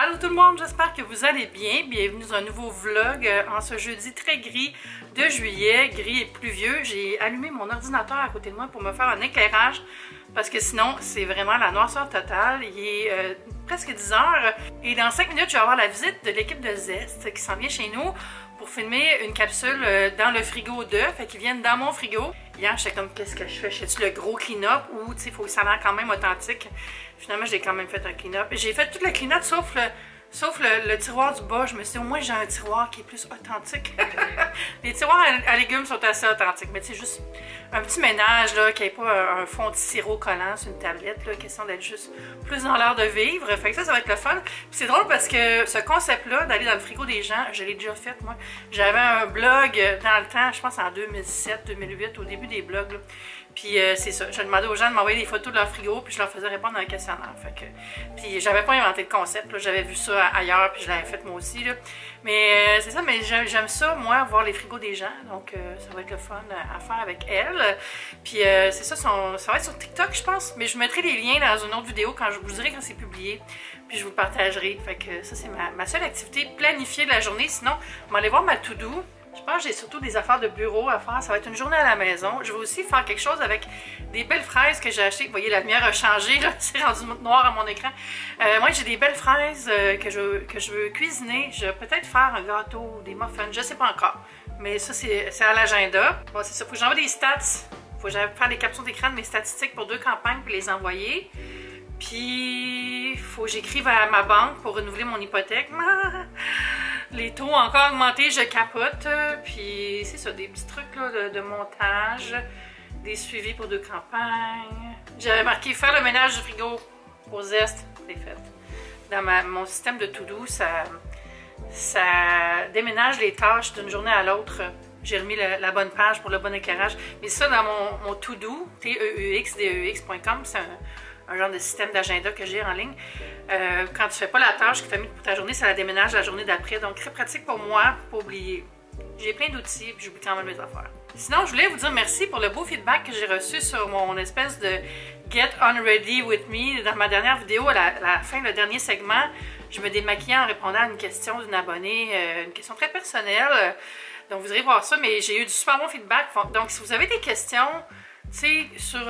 Allô tout le monde, j'espère que vous allez bien. Bienvenue dans un nouveau vlog en ce jeudi très gris de juillet, gris et pluvieux. J'ai allumé mon ordinateur à côté de moi pour me faire un éclairage parce que sinon c'est vraiment la noirceur totale. Il est presque 10 h et dans 5 minutes je vais avoir la visite de l'équipe de Zest qui s'en vient chez nous pour filmer une capsule dans le frigo d'œufs, fait qu'ils viennent dans mon frigo. Hier, j'étais comme, qu'est-ce que je fais? Je fais-tu le gros clean-up ou, tu sais, il faut que ça a l'air quand même authentique. Finalement, j'ai quand même fait un clean-up. J'ai fait tout le clean-up sauf le tiroir du bas. Je me suis dit, au moins, j'ai un tiroir qui est plus authentique. Les tiroirs à légumes sont assez authentiques, mais c'est juste un petit ménage, là, qui n'ait pas un fond de sirop collant sur une tablette, là, question d'être juste plus dans l'art de vivre. Fait que ça va être le fun. C'est drôle parce que ce concept-là, d'aller dans le frigo des gens, je l'ai déjà fait, moi. J'avais un blog dans le temps, je pense en 2007-2008, au début des blogs, là. Puis c'est ça, je demandais aux gens de m'envoyer des photos de leur frigo, puis je leur faisais répondre dans un questionnaire. Fait que, puis j'avais pas inventé le concept, j'avais vu ça ailleurs, puis je l'avais fait moi aussi. Là. Mais c'est ça, mais j'aime ça, moi, voir les frigos des gens, donc ça va être le fun à faire avec elle. Puis c'est ça, ça va être sur TikTok, je pense, mais je mettrai les liens dans une autre vidéo quand je vous dirai quand c'est publié, puis je vous le partagerai. Fait que ça, c'est ma seule activité planifiée de la journée. Sinon, on va aller voir ma to-do. Je pense que j'ai surtout des affaires de bureau à faire. Ça va être une journée à la maison. Je vais aussi faire quelque chose avec des belles fraises que j'ai achetées. Vous voyez, la lumière a changé. C'est rendu noir à mon écran. Moi, j'ai des belles fraises que je veux cuisiner. Je vais peut-être faire un gâteau, des muffins. Je ne sais pas encore. Mais ça, c'est à l'agenda. Bon, c'est ça. Il faut que j'envoie des stats. Il faut que j'aille faire des captures d'écran de mes statistiques pour 2 campagnes puis les envoyer. Puis, il faut que j'écrive à ma banque pour renouveler mon hypothèque. Les taux ont encore augmenté, je capote. Puis c'est ça, des petits trucs là, de montage, des suivis pour 2 campagnes. J'avais marqué faire le ménage du frigo pour Zest, c'est fait. Dans mon système de to-do, ça déménage les tâches d'une journée à l'autre. J'ai remis la bonne page pour le bon éclairage. Mais ça, dans mon to-do, TEUX.com, c'est un genre de système d'agenda que j'ai en ligne. Quand tu fais pas la tâche que tu as mis pour ta journée, ça la déménage la journée d'après. Donc, très pratique pour moi, pour pas oublier. J'ai plein d'outils, puis j'oublie quand même mes affaires. Sinon, je voulais vous dire merci pour le beau feedback que j'ai reçu sur mon espèce de Get On Ready With Me. Dans ma dernière vidéo, à la fin, le dernier segment, je me démaquillais en répondant à une question d'une abonnée, une question très personnelle. Donc, vous irez voir ça, mais j'ai eu du super bon feedback. Donc, si vous avez des questions, tu sais, sur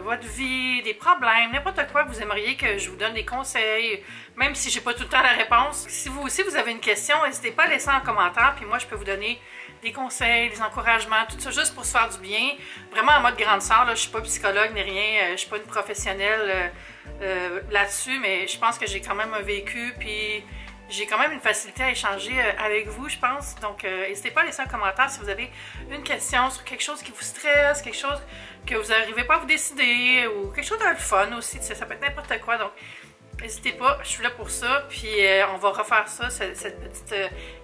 votre vie, des problèmes, n'importe quoi, vous aimeriez que je vous donne des conseils, même si j'ai pas tout le temps la réponse. Si vous aussi vous avez une question, n'hésitez pas à laisser en commentaire, puis moi je peux vous donner des conseils, des encouragements, tout ça juste pour se faire du bien. Vraiment en mode grande sœur, là, je suis pas psychologue ni rien, je suis pas une professionnelle là-dessus, mais je pense que j'ai quand même un vécu, puis j'ai quand même une facilité à échanger avec vous, je pense. Donc, n'hésitez pas à laisser un commentaire si vous avez une question sur quelque chose qui vous stresse, quelque chose que vous n'arrivez pas à vous décider, ou quelque chose de fun aussi. Ça peut être n'importe quoi. Donc, n'hésitez pas, je suis là pour ça. Puis, on va refaire ça, cette petite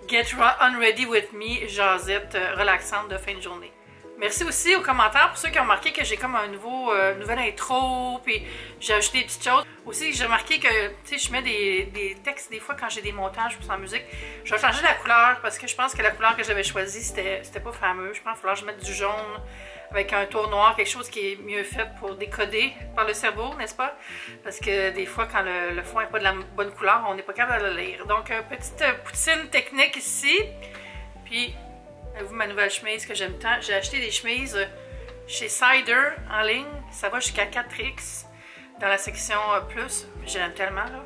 Get On Ready With Me, jasette relaxante de fin de journée. Merci aussi aux commentaires pour ceux qui ont remarqué que j'ai comme un nouvelle intro, puis j'ai ajouté des petites choses. Aussi, j'ai remarqué que, tu sais, je mets des textes des fois quand j'ai des montages pour sans musique. Je vais changer la couleur parce que je pense que la couleur que j'avais choisie, c'était pas fameux. Je pense qu'il va falloir que je mette du jaune avec un tour noir, quelque chose qui est mieux fait pour décoder par le cerveau, n'est-ce pas? Parce que des fois, quand le fond n'est pas de la bonne couleur, on n'est pas capable de le lire. Donc, petite poutine technique ici. Puis, vous, ma nouvelle chemise que j'aime tant. J'ai acheté des chemises chez Cider en ligne. Ça va jusqu'à 4X dans la section plus. J'aime tellement, là.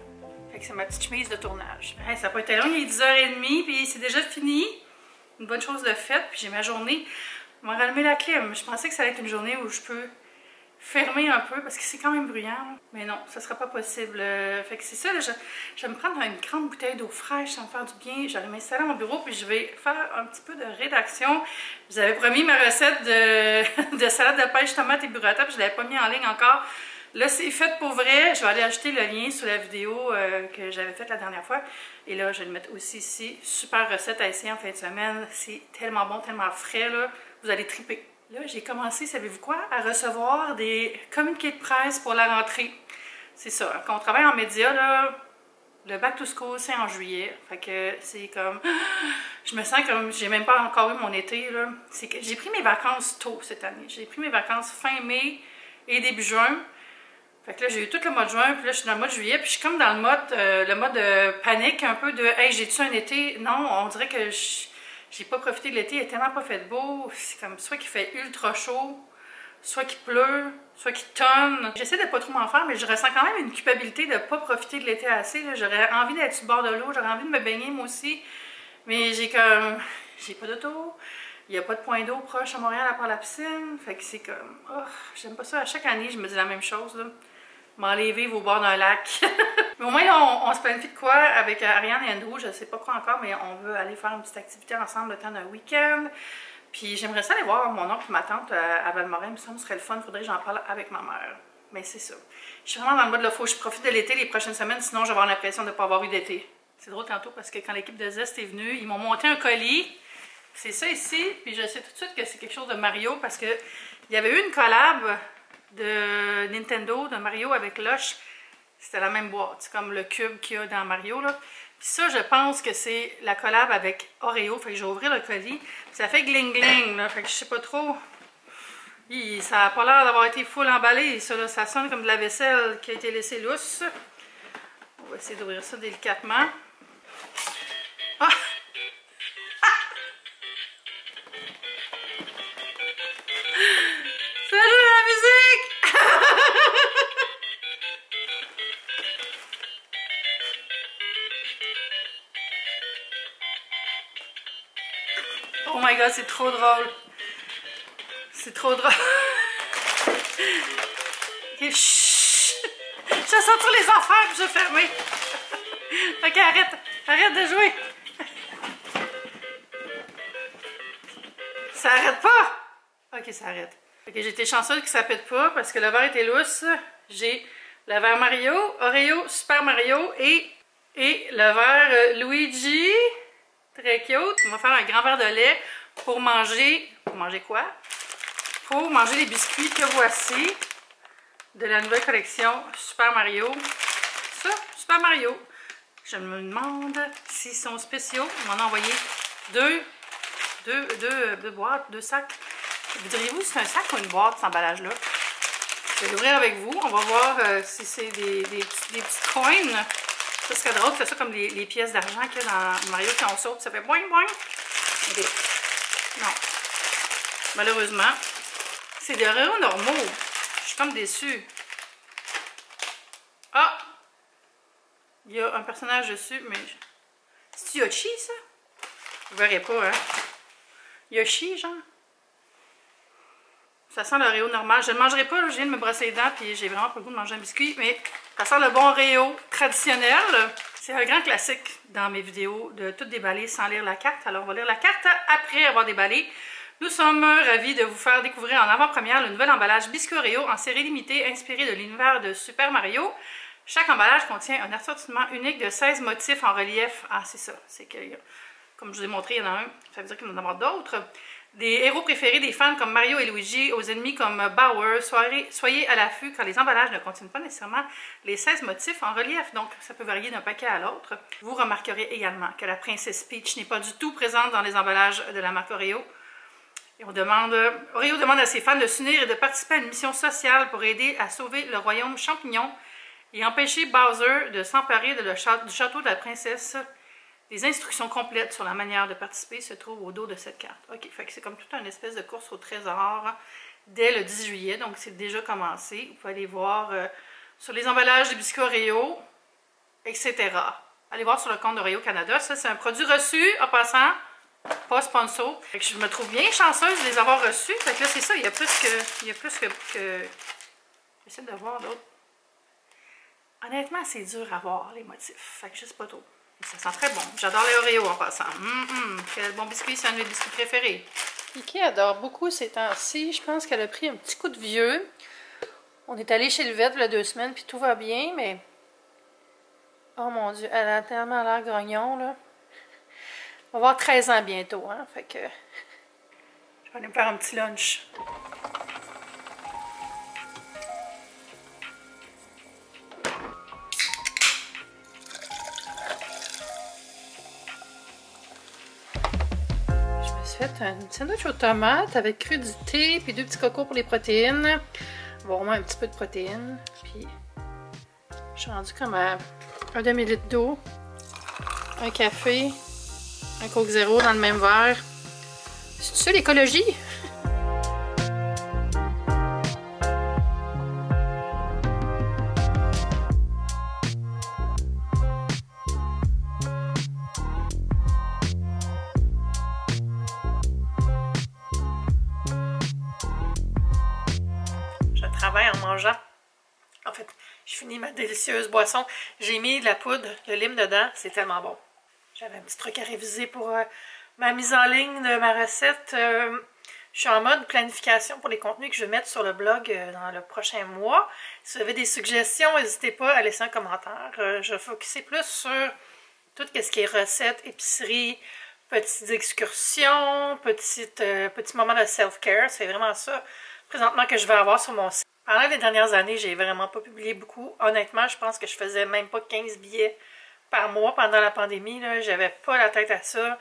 Fait que c'est ma petite chemise de tournage. Hey, ça n'a pas été long, il est 10h30, puis c'est déjà fini. Une bonne chose de faite, puis j'ai ma journée. On va rallumer la clim. Je pensais que ça allait être une journée où je peux fermer un peu parce que c'est quand même bruyant. Mais non, ça sera pas possible. Fait que c'est ça, là, je vais me prendre une grande bouteille d'eau fraîche, ça va me faire du bien. J'allais m'installer à mon bureau puis je vais faire un petit peu de rédaction. Je vous avais promis ma recette de salade de pêche, tomate et burrata, puis je ne l'avais pas mis en ligne encore. Là, c'est fait pour vrai. Je vais aller ajouter le lien sous la vidéo que j'avais faite la dernière fois. Et là, je vais le mettre aussi ici. Super recette à essayer en fin de semaine. C'est tellement bon, tellement frais, là. Vous allez triper. Là, j'ai commencé, savez-vous quoi, à recevoir des communiqués de presse pour la rentrée. C'est ça. Quand on travaille en médias, là, le back to school, c'est en juillet. Fait que c'est comme... Je me sens comme... J'ai même pas encore eu mon été, là. C'est que j'ai pris mes vacances tôt cette année. J'ai pris mes vacances fin mai et début juin. Fait que là, j'ai eu tout le mois de juin, puis là, je suis dans le mois de juillet, puis je suis comme dans le mode panique, un peu de « Hey, j'ai-tu un été? » Non, on dirait que j'ai pas profité de l'été, il a tellement pas fait beau. C'est comme soit qu'il fait ultra chaud, soit qu'il pleut, soit qu'il tonne. J'essaie de pas trop m'en faire, mais je ressens quand même une culpabilité de pas profiter de l'été assez. J'aurais envie d'être sur le bord de l'eau, j'aurais envie de me baigner moi aussi, mais j'ai pas d'auto. Il n'y a pas de point d'eau proche à Montréal à part la piscine. Fait que c'est comme... Oh, j'aime pas ça. À chaque année, je me dis la même chose, là. M'enlever au bord d'un lac. Mais au moins, là, on se planifie de quoi avec Ariane et Andrew. Je sais pas quoi encore, mais on veut aller faire une petite activité ensemble le temps d'un week-end. Puis j'aimerais ça aller voir mon oncle et ma tante à Val-Morin. Il me semble que ce serait le fun. Il faudrait que j'en parle avec ma mère. Mais c'est ça. Je suis vraiment dans le mode, là, faut que je profite de l'été les prochaines semaines, sinon je vais avoir l'impression de ne pas avoir eu d'été. C'est drôle tantôt parce que quand l'équipe de Zest est venue, ils m'ont monté un colis. C'est ça ici, puis je sais tout de suite que c'est quelque chose de Mario parce que il y avait eu une collab de Nintendo, de Mario avec Lush. C'était la même boîte, c'est comme le cube qu'il y a dans Mario, là. Puis ça, je pense que c'est la collab avec Oreo, fait que je vais ouvrir le colis. Ça fait gling-gling, là, fait que je sais pas trop. Ça n'a pas l'air d'avoir été full emballé, ça, là. Ça sonne comme de la vaisselle qui a été laissée lousse. On va essayer d'ouvrir ça délicatement. Ah! Ça joue la musique! Oh my god, c'est trop drôle. C'est trop drôle. Ok, chut. Je sens tous les enfants que je vais fermer. Ok, arrête de jouer. Ça arrête pas. Ok, ça arrête. Ok, j'ai été chanceuse que ça pète pas parce que le verre était lousse. J'ai le verre Mario, Oreo, Super Mario et le verre Luigi. Très cute. On va faire un grand verre de lait pour manger... Pour manger quoi? Pour manger les biscuits que voici de la nouvelle collection Super Mario. Ça, Super Mario. Je me demande s'ils sont spéciaux. On m'en a envoyé deux boîtes, 2 sacs. Vous diriez-vous si c'est un sac ou une boîte, cet emballage-là? Je vais l'ouvrir avec vous. On va voir si c'est des petits coins. Ça serait drôle de faire ça comme les pièces d'argent qu'il y a dans Mario quand on saute. Ça fait boing boing. Okay. Non. Malheureusement. C'est des Oreos normaux. Je suis comme déçue. Ah! Il y a un personnage dessus, mais... C'est Yoshi, ça? Vous verrez pas, hein? Yoshi, genre? Ça sent l'Oreo normal. Je ne le mangerai pas, là, je viens de me brosser les dents, puis j'ai vraiment pas le goût de manger un biscuit, mais ça sent le bon Oreo traditionnel. C'est un grand classique dans mes vidéos de tout déballer sans lire la carte. Alors, on va lire la carte après avoir déballé. Nous sommes ravis de vous faire découvrir en avant-première le nouvel emballage biscuit Oreo en série limitée inspiré de l'univers de Super Mario. Chaque emballage contient un assortiment unique de 16 motifs en relief. Ah, c'est ça. C'est que, comme je vous ai montré, il y en a un. Ça veut dire qu'il y en aura d'autres. Des héros préférés des fans comme Mario et Luigi, aux ennemis comme Bowser. Soyez à l'affût quand les emballages ne contiennent pas nécessairement les 16 motifs en relief, donc ça peut varier d'un paquet à l'autre. Vous remarquerez également que la princesse Peach n'est pas du tout présente dans les emballages de la marque Oreo. Et Oreo demande à ses fans de s'unir et de participer à une mission sociale pour aider à sauver le royaume champignon et empêcher Bowser de s'emparer du château de la princesse. Des instructions complètes sur la manière de participer se trouvent au dos de cette carte. Ok, fait que c'est comme toute une espèce de course au trésor dès le 10 juillet, donc c'est déjà commencé. Vous pouvez aller voir sur les emballages des biscuits Oreo, etc. Allez voir sur le compte d'Oreo Canada. Ça, c'est un produit reçu, en passant, pas sponsor. Fait que je me trouve bien chanceuse de les avoir reçus. Fait que là, c'est ça, il y a plus que... J'essaie de voir d'autres. Honnêtement, c'est dur à voir, les motifs. Fait que je sais pas trop. Ça sent très bon. J'adore les Oreos en passant. Quel bon biscuit, c'est un de mes biscuits préférés. Kiki adore beaucoup ces temps-ci. Je pense qu'elle a pris un petit coup de vieux. On est allé chez le vet il y a 2 semaines, puis tout va bien, mais... Oh mon Dieu, elle a tellement l'air grognon, là. On va avoir 13 ans bientôt, hein. Fait que... Je vais aller me faire un petit lunch. J'ai fait un sandwich aux tomates avec crudité puis 2 petits cocos pour les protéines. On avoir au moins un petit peu de protéines. Puis je suis rendue comme à un demi-litre d'eau, un café, un Coke Zéro dans le même verre. C'est ça l'écologie? Je travaille en mangeant. En fait, je finis ma délicieuse boisson. J'ai mis de la poudre, de lime dedans. C'est tellement bon. J'avais un petit truc à réviser pour ma mise en ligne de ma recette. Je suis en mode planification pour les contenus que je vais mettre sur le blog dans le prochain mois. Si vous avez des suggestions, n'hésitez pas à laisser un commentaire. Je vais focuser plus sur tout ce qui est recettes, épicerie, petites excursions, petits moments de self-care. C'est vraiment ça, présentement, que je vais avoir sur mon site. Pendant les dernières années, j'ai vraiment pas publié beaucoup. Honnêtement, je pense que je faisais même pas 15 billets par mois pendant la pandémie. J'avais pas la tête à ça.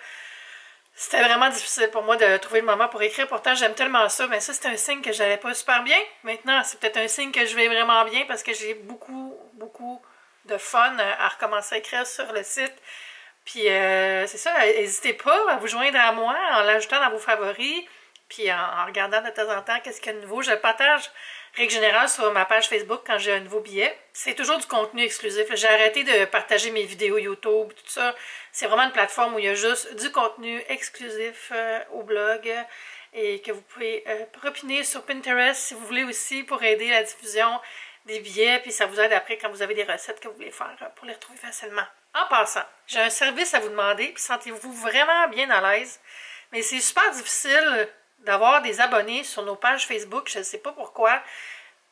C'était vraiment difficile pour moi de trouver le moment pour écrire. Pourtant, j'aime tellement ça. Mais ça, c'est un signe que j'allais pas super bien. Maintenant, c'est peut-être un signe que je vais vraiment bien parce que j'ai beaucoup de fun à recommencer à écrire sur le site. Puis, c'est ça. N'hésitez pas à vous joindre à moi en l'ajoutant dans vos favoris. Puis, en regardant de temps en temps qu'est-ce qu'il y a de nouveau. Je le partage, règle générale, sur ma page Facebook quand j'ai un nouveau billet. C'est toujours du contenu exclusif. J'ai arrêté de partager mes vidéos YouTube, tout ça. C'est vraiment une plateforme où il y a juste du contenu exclusif au blog et que vous pouvez propiner sur Pinterest si vous voulez aussi pour aider la diffusion des billets. Puis ça vous aide après quand vous avez des recettes que vous voulez faire pour les retrouver facilement. En passant, j'ai un service à vous demander. Puis sentez-vous vraiment bien à l'aise. Mais c'est super difficile d'avoir des abonnés sur nos pages Facebook, je ne sais pas pourquoi.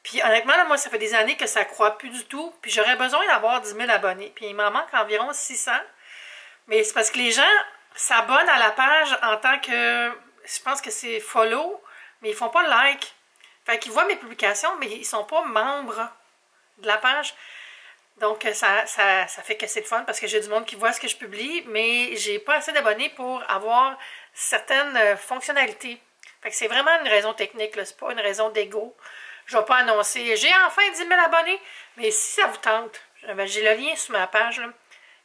Puis honnêtement, là, moi, ça fait des années que ça ne croît plus du tout. Puis j'aurais besoin d'avoir 10 000 abonnés. Puis il m'en manque environ 600. Mais c'est parce que les gens s'abonnent à la page en tant que... Je pense que c'est follow, mais ils font pas like. Fait qu'ils voient mes publications, mais ils sont pas membres de la page. Donc ça fait que c'est le fun parce que j'ai du monde qui voit ce que je publie, mais j'ai pas assez d'abonnés pour avoir certaines fonctionnalités. Fait que c'est vraiment une raison technique, c'est pas une raison d'ego. Je vais pas annoncer « J'ai enfin 10 000 abonnés », mais si ça vous tente, j'ai le lien sur ma page,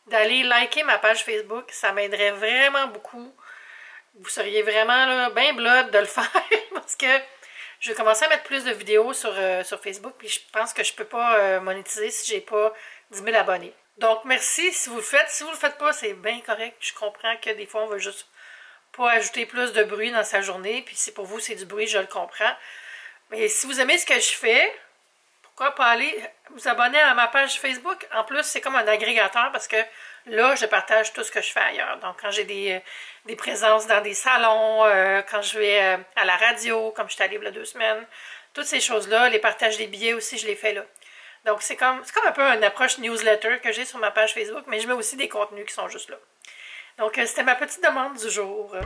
d'aller liker ma page Facebook, ça m'aiderait vraiment beaucoup. Vous seriez vraiment là, bien blood de le faire parce que je vais commencer à mettre plus de vidéos sur Facebook, puis je pense que je peux pas monétiser si j'ai pas 10 000 abonnés. Donc merci si vous le faites. Si vous le faites pas, c'est bien correct. Je comprends que des fois on veut juste pas ajouter plus de bruit dans sa journée, puis si pour vous c'est du bruit, je le comprends. Mais si vous aimez ce que je fais, pourquoi pas aller vous abonner à ma page Facebook? En plus, c'est comme un agrégateur parce que là, je partage tout ce que je fais ailleurs. Donc, quand j'ai des présences dans des salons, quand je vais à la radio, comme je suis allée il y a 2 semaines, toutes ces choses-là, les partages des billets aussi, je les fais là. Donc, c'est comme un peu une approche newsletter que j'ai sur ma page Facebook, mais je mets aussi des contenus qui sont juste là. Donc, c'était ma petite demande du jour.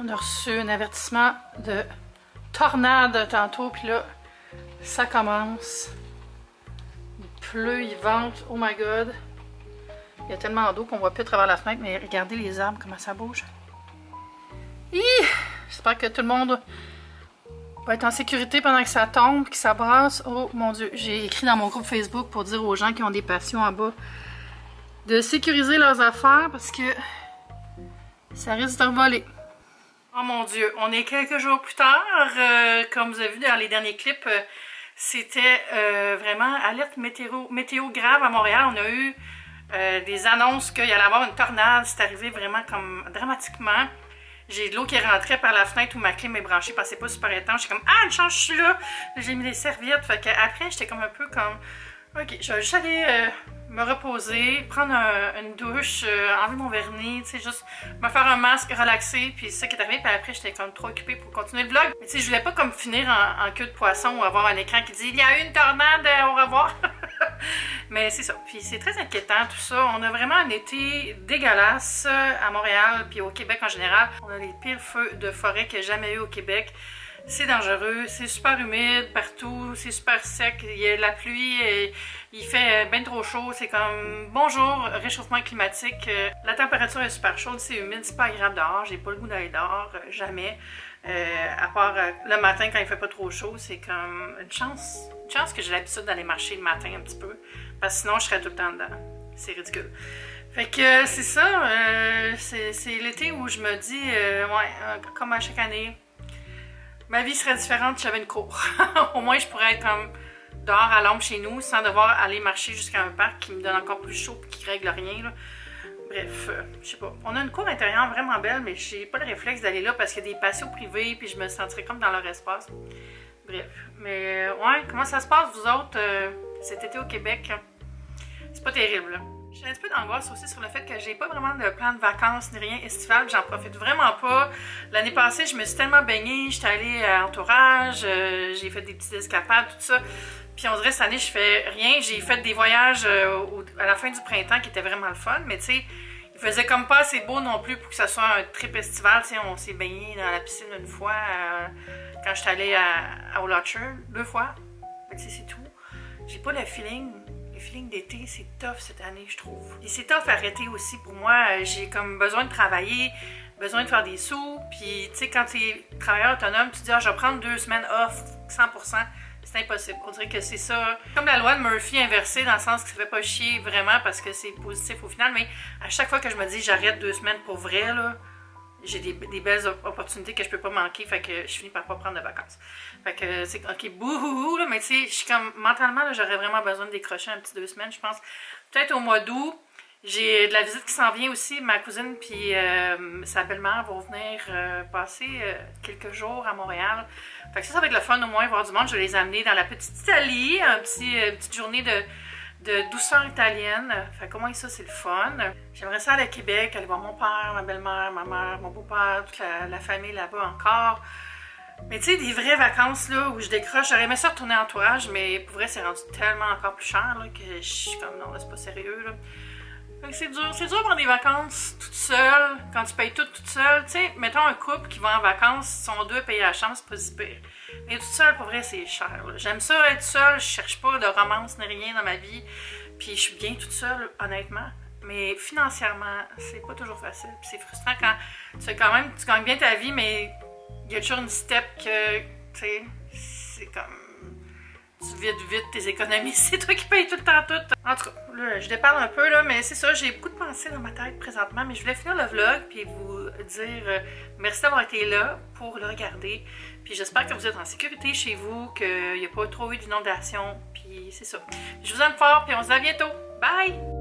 On a reçu un avertissement de tornade tantôt, puis là, ça commence. Il pleut, il vente, oh my god. Il y a tellement d'eau qu'on voit plus à travers la fenêtre, mais regardez les arbres, comment ça bouge. J'espère que tout le monde va être en sécurité pendant que ça tombe, que ça brasse. Oh mon Dieu, j'ai écrit dans mon groupe Facebook pour dire aux gens qui ont des passions en bas de sécuriser leurs affaires parce que ça risque de voler. Oh mon Dieu, on est quelques jours plus tard. Comme vous avez vu dans les derniers clips, c'était vraiment alerte météo grave à Montréal. On a eu des annonces qu'il allait y avoir une tornade. C'est arrivé vraiment comme dramatiquement. J'ai de l'eau qui rentrait par la fenêtre où ma clim est branchée, parce que c'est pas super étanche. J'étais comme, ah, une chance, je suis là. J'ai mis des serviettes. Fait qu'après, j'étais comme un peu comme, ok, je vais juste aller me reposer, prendre une douche, enlever mon vernis, tu sais, juste me faire un masque, relaxer. Puis c'est ça qui est arrivé. Puis après, j'étais comme trop occupée pour continuer le vlog. Mais tu sais, je voulais pas comme finir en queue de poisson ou avoir un écran qui dit, il y a eu une tornade, au revoir. Mais c'est ça. Puis c'est très inquiétant tout ça. On a vraiment un été dégueulasse à Montréal, puis au Québec en général. On a les pires feux de forêt qu'il y a jamais eu au Québec. C'est dangereux, c'est super humide partout, c'est super sec, il y a la pluie, et il fait bien trop chaud, c'est comme bonjour, réchauffement climatique. La température est super chaude, c'est humide, c'est pas agréable dehors, j'ai pas le goût d'aller dehors, jamais. À part le matin quand il fait pas trop chaud, c'est comme une chance que j'ai l'habitude d'aller marcher le matin un petit peu. Parce que sinon, je serais tout le temps dedans. C'est ridicule. Fait que c'est ça, c'est l'été où je me dis, comme à chaque année, ma vie serait différente si j'avais une cour. Au moins, je pourrais être comme dehors à l'ombre chez nous sans devoir aller marcher jusqu'à un parc qui me donne encore plus chaud et qui règle rien, là. Bref, je sais pas. On a une cour intérieure vraiment belle, mais j'ai pas le réflexe d'aller là parce qu'il y a des patios privés puis je me sentirais comme dans leur espace. Bref, mais ouais, comment ça se passe vous autres cet été au Québec? C'est pas terrible, là. J'ai un petit peu d'angoisse aussi sur le fait que j'ai pas vraiment de plan de vacances ni rien estival, j'en profite vraiment pas. L'année passée, je me suis tellement baignée, j'étais allée à Entourage, j'ai fait des petites escapades, tout ça. Puis on dirait cette année, je fais rien. J'ai fait des voyages à la fin du printemps qui étaient vraiment le fun, mais tu sais, il faisait comme pas assez beau non plus pour que ça soit un trip estival. Tu sais, on s'est baigné dans la piscine une fois quand j'étais allée à Olatcher, 2 fois. Fait que c'est tout. J'ai pas le feeling. Le feeling d'été, c'est tough cette année, je trouve. Et c'est tough arrêter aussi pour moi. J'ai comme besoin de travailler, besoin de faire des sous. Puis tu sais, quand tu es travailleur autonome, tu te dis, ah, je vais prendre 2 semaines off, 100%. C'est impossible. On dirait que c'est ça. Comme la loi de Murphy inversée, dans le sens que ça fait pas chier vraiment parce que c'est positif au final, mais à chaque fois que je me dis j'arrête 2 semaines pour vrai, là, j'ai des belles opportunités que je peux pas manquer, fait que je finis par pas prendre de vacances. Fait que c'est ok, bouhouhou, là, mais tu sais, je suis comme mentalement, j'aurais vraiment besoin de décrocher un petit 2 semaines, je pense. Peut-être au mois d'août. J'ai de la visite qui s'en vient aussi. Ma cousine puis sa belle-mère vont venir passer quelques jours à Montréal. Fait que ça va être le fun au moins, voir du monde. Je vais les amener dans la petite Italie, une petite journée de douceur italienne. Fait qu'au moins ça, c'est le fun. J'aimerais ça aller à Québec, aller voir mon père, ma belle-mère, ma mère, mon beau-père, toute la famille là-bas encore. Mais tu sais, des vraies vacances là où je décroche, j'aurais aimé ça retourner en entourage, mais pour vrai, c'est rendu tellement encore plus cher là, que je suis comme non, là, c'est pas sérieux là. C'est dur de prendre des vacances toute seule, quand tu payes tout toute seule. Tu sais, mettons un couple qui va en vacances, sont 2 à payer la chambre, c'est pas si pire. Mais toute seule, pour vrai, c'est cher. J'aime ça être seule, je cherche pas de romance ni rien dans ma vie. Puis je suis bien toute seule, honnêtement. Mais financièrement, c'est pas toujours facile. Puis c'est frustrant quand tu gagnes bien ta vie, mais il y a toujours une step que, tu sais, c'est comme... Tu vides vite tes économies, c'est toi qui payes tout le temps tout. En tout cas, là, je déparle un peu, là, mais c'est ça, j'ai beaucoup de pensées dans ma tête présentement, mais je voulais finir le vlog puis vous dire merci d'avoir été là pour le regarder. Puis j'espère que vous êtes en sécurité chez vous, qu'il n'y a pas trop eu d'inondations, puis c'est ça. Je vous aime fort, puis on se dit à bientôt. Bye!